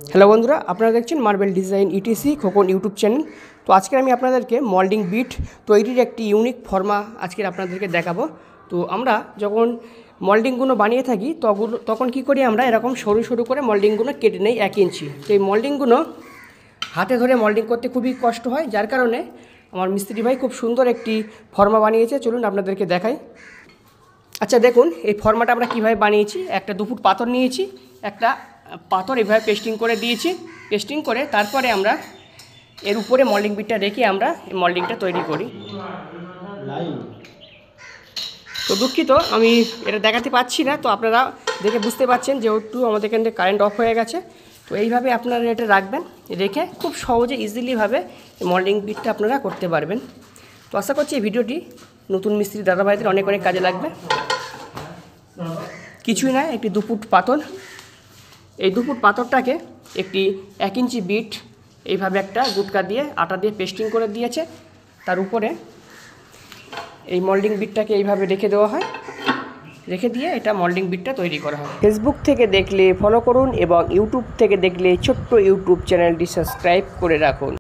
Hello বন্ধুরা, আপনারা দেখছেন marble design etc Khokon YouTube channel. তো আজকে আমি আপনাদেরকে মোল্ডিং বিট তৈরির একটি ইউনিক ফর্মা আজকে আপনাদেরকে দেখাবো। তো আমরা যখন মোল্ডিংগুলো বানিয়ে থাকি তখন কি করি, আমরা এরকম সরু সরু করে মোল্ডিংগুলো কেটে নেই 1 ইঞ্চি। তো এই মোল্ডিংগুলো হাতে ধরে মোল্ডিং করতে খুবই কষ্ট হয়, যার কারণে আমার মিস্ত্রি ভাই খুব সুন্দর একটি ফর্মা বানিয়েছে। চলুন আপনাদেরকে দেখাই। আচ্ছা দেখুন, এই ফর্মাটা আমরা কীভাবে বানিয়েছি। একটা 2 ফুট পাথর নিয়েছি, একটা পাথর এভাবে পেস্টিং করে দিয়েছি। পেস্টিং করে তারপরে আমরা এর উপরে মোল্ডিং বিটটা রেখে আমরা এই মোল্ডিংটা তৈরি করি। তো দুঃখিত, আমি এটা দেখাতে পাচ্ছি না, তো আপনারা দেখে বুঝতে পারছেন যেহেতু আমাদের এখান থেকে কারেন্ট অফ হয়ে গেছে। তো এইভাবে আপনারা এটা রাখবেন, রেখে খুব সহজে ইজিলিভাবে মোল্ডিং বিটটা আপনারা করতে পারবেন। তো আশা করছি এই ভিডিওটি নতুন মিস্ত্রি দাদাভাইদের অনেক অনেক কাজে লাগবে। কিছুই না, একটি 2 ফুট পাথর, এই 2 ফুট পাথরটাকে একটি 1 ইঞ্চি বিট এইভাবে একটা গুটকা দিয়ে আটা দিয়ে পেস্টিং করে দিয়েছে। তার উপরে এই মোল্ডিং বিটটাকে এইভাবে রেখে দেওয়া হয়, রেখে দিয়ে এটা মোল্ডিং বিটটা তৈরি করা হয়। ফেসবুক থেকে দেখলে ফলো করুন এবং ইউটিউব থেকে দেখলে ছোট্ট ইউটিউব চ্যানেলটি সাবস্ক্রাইব করে রাখুন।